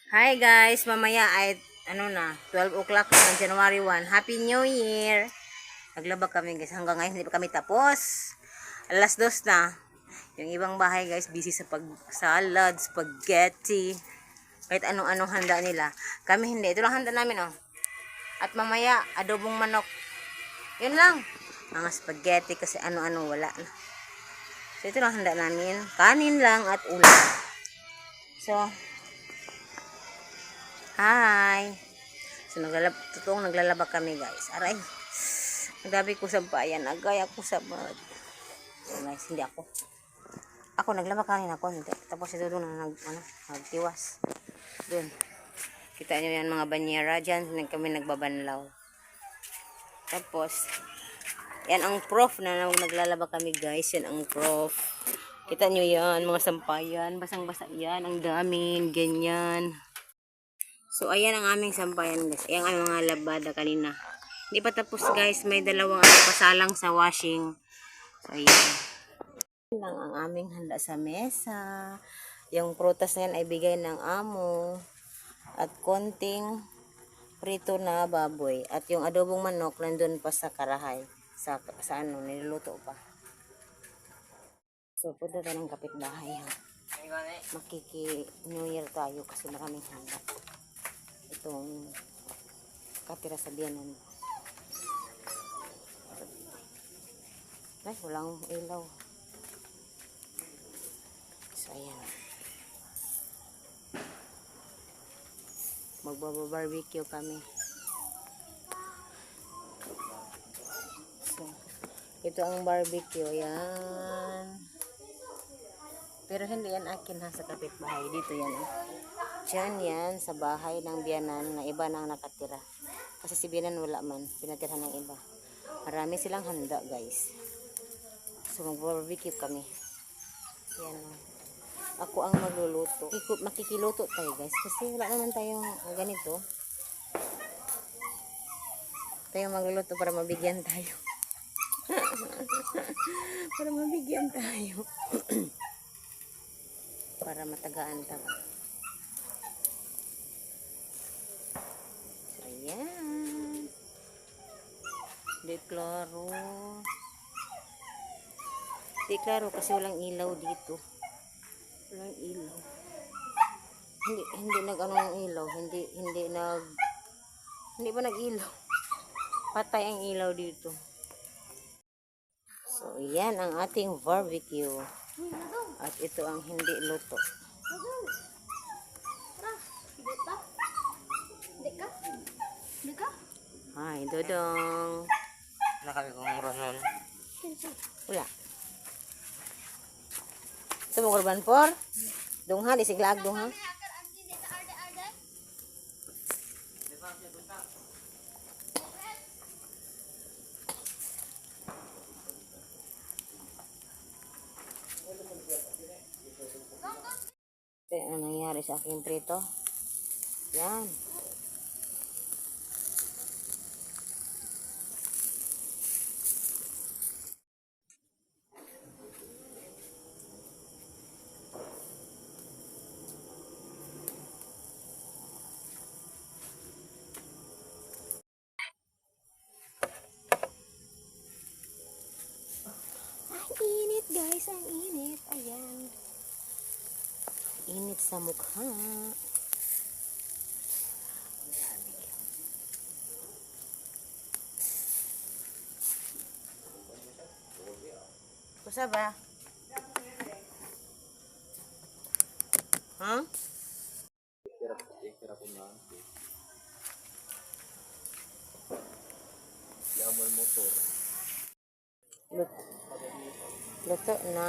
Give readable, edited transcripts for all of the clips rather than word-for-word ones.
Hi guys, mamaya ay ano na, 12 o'clock ng January 1. Happy New Year! Naglaba kami guys, hanggang ngayon hindi pa kami tapos. Alas 2 na. Yung ibang bahay guys, busy sa pag-salad, spaghetti, kahit anong-anong handa nila. Kami hindi, ito lang handa namin oh. At mamaya, adobong manok. Yun lang. Mga spaghetti kasi ano-ano wala na. So ito lang handa namin. Kanin lang at ulam. So, hi! So, totoong naglalaba kami guys. Aray, nagdabi ko sa bayan. Agay ako sa bag. So guys, hindi ako. Ako naglaba kanina konti. Tapos ito doon nagtiwas. Doon. Kita nyo yan mga banyera. Diyan kami nagbabanlaw. Tapos, yan ang prof na naglalaba kami guys. Yan ang prof. Kita nyo yan, mga sampayan. Basang-basa yan. Ang daming, ganyan. So, ayan ang aming sampayan guys. Ayan ang mga labada kanina. Hindi pa tapos guys. May dalawang pasalang sa washing. So, ayan. Lang ang aming handa sa mesa. Yung prutas na yan ay bigay ng amo. At konting prito na baboy. At yung adobong manok nandun pa sa karahay. Sa ano, niluluto pa. So, punta tayo ng kapitbahay. Makiki-New Year tayo kasi maraming handa. Itong katira sa biyanan. Ay, walang ilaw. So, ayan. Magbabarbecue kami. So, ito ang barbecue. Ayan. Pero hindi yan akin ha sa kapitbahay. Dito yan. Diyan yan sa bahay ng biyanan na iba nang nakatira. Kasi si biyanan wala man. Pinatirhan ng iba. Marami silang handa guys. So mag-barbecue kami. Yan. Ako ang magluluto. Makikiluto tayo guys. Kasi wala naman tayong ganito. Tayo magluluto para mabigyan tayo. Para mabigyan tayo. Para matagaan tayo. So, ayan. Di klaro. Di klaro kasi walang ilaw dito. Walang ilaw. Hindi nag-ano ng ilaw. Hindi ba nag-ilaw? Patay ang ilaw dito. So, yan ang ating barbecue. At ito ang hindi luto. Hi, Dodong. Wala kami kung ronon. Wala. Ito mo korban por? Dungha, isiglag dungha. Ito ang nangyari sa aking prito. Yan. Ang init guys, ang init. Ayan. Init sa mukha. Kusa ba? Ha? Yaman motor. Luto na.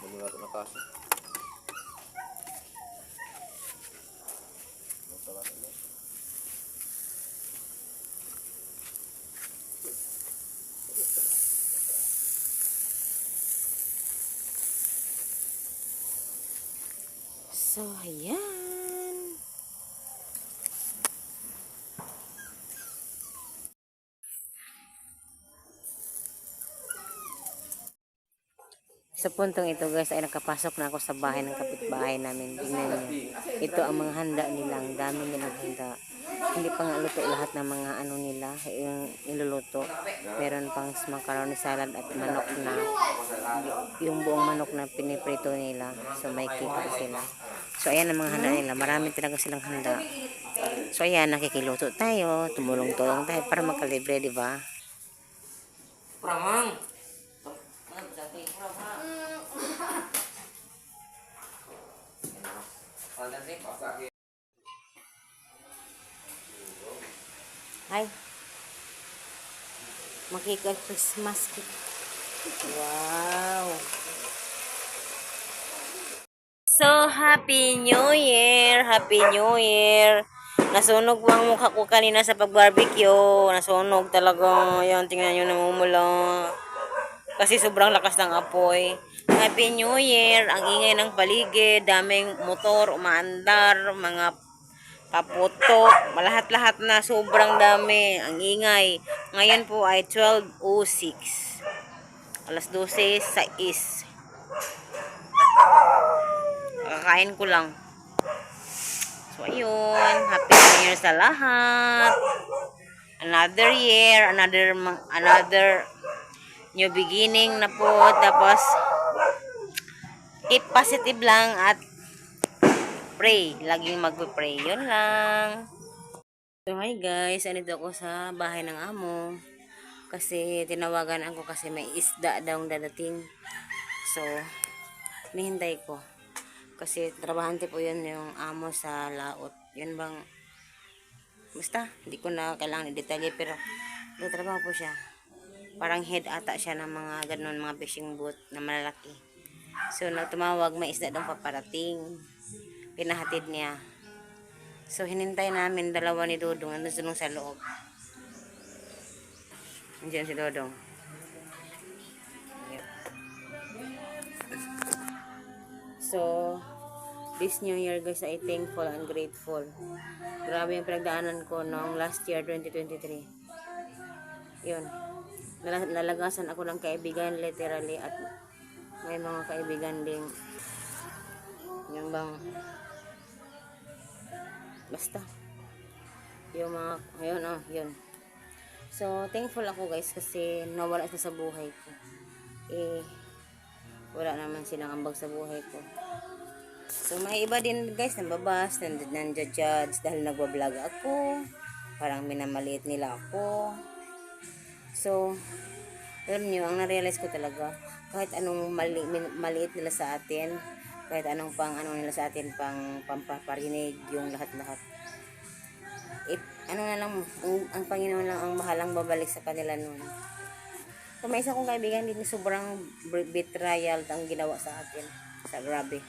Manulato na kasi. So, ayan. Sa puntong ito guys ay nakapasok na ako sa bahay ng kapitbahay namin. Tingnan niyo. Ito ang mga handa nila. Ang dami nilang handa. Hindi pa nga luto lahat ng mga ano nila. Yung niluluto. Meron pang macaroni salad at manok na. Yung buong manok na piniprito nila. So may cake sila. So ayan ang mga handa nila. Marami talaga silang handa. So ayan, nakikiluto tayo. Tumulong-tulong tayo para makalibre, di ba? Pramang! Ay. Makika Christmas cake. Wow. So, Happy New Year! Happy New Year! Nasunog ang mukha ko kanina sa pag-barbecue. Nasunog talaga. Yan, tingnan nyo, namumula. Kasi sobrang lakas ng apoy. Happy New Year! Ang ingay ng paligid. Daming motor, umaandar, mga paputok. Lahat-lahat na sobrang dami. Ang ingay. Ngayon po ay 12:06. Alas 12:06. Kakain ko lang. So, ayun. Happy New Year sa lahat. Another year. Another new beginning na po. Tapos, keep positive lang at pray. Laging magpe-pray. Yun lang. So, hi guys. Andito ako sa bahay ng amo. Kasi, tinawagan ako kasi may isda daw dadating. So, hinihintay ko. Kasi trabahante po yun yung amo sa laot. Yun bang, basta, hindi ko na kailangan i-detalye pero trabaho po siya. Parang head ata siya ng mga ganun, mga fishing boat na malalaki. So, tumawag, may isda daw paparating. Pinahatid niya. So, hinintay namin dalawa ni Dodong. Nandun sa loob. Nandiyan si Dodong. So, this New Year guys ay thankful and grateful. Grabe yung pinagdaanan ko noong last year 2023. Yun. Nalagasan ako ng kaibigan literally at may mga kaibigan ding yung bang basta yung mga yun. So thankful ako guys kasi nawala sa buhay ko. Wala naman silang ambag sa buhay ko. So, may iba din guys, nambabas, nandiya-judge dahil nagwa-vlog ako. Parang minamaliit nila ako. So, alam nyo, ang na-realize ko talaga, kahit anong maliit nila sa atin, kahit anong ano nila sa atin, pampaparinig, yung lahat-lahat. Ano na lang, ang Panginoon lang ang bahalang babalik sa kanila nun. So, may isa kong kaibigan din, sobrang betrayal ang ginawa sa akin. Grabe.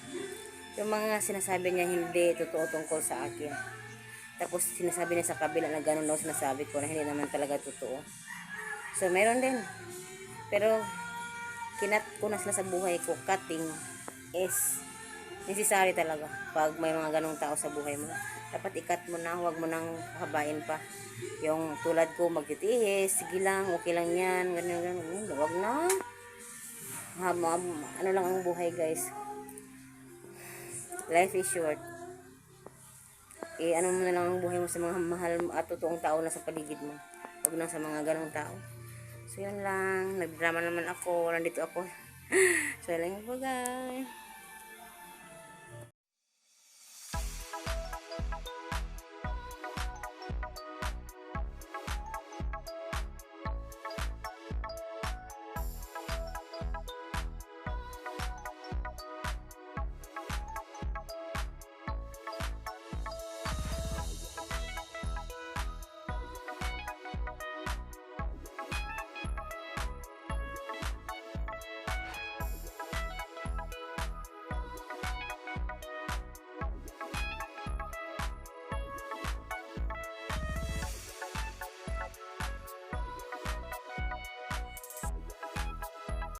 Yung mga sinasabi niya hindi totoo tungkol sa akin. Tapos sinasabi niya sa kabila na gano'n daw sinasabi ko na hindi naman talaga totoo. So meron din. Pero kinat ko na sila sa buhay ko. Cutting is necessary talaga. Pag may mga ganong tao sa buhay mo, dapat ikat mo na, huwag mo nang habain pa. Yung tulad ko magtitihis, sige lang, okay lang yan, ganyan. Huwag na. Ano lang ang buhay guys. Life is short. Ano mo na lang ang buhay mo sa mga mahal at totoong tao na sa paligid mo. Huwag na sa mga ganong tao. So, yun lang. Nagdrama naman ako. Nandito ako. So, yun lang po guys.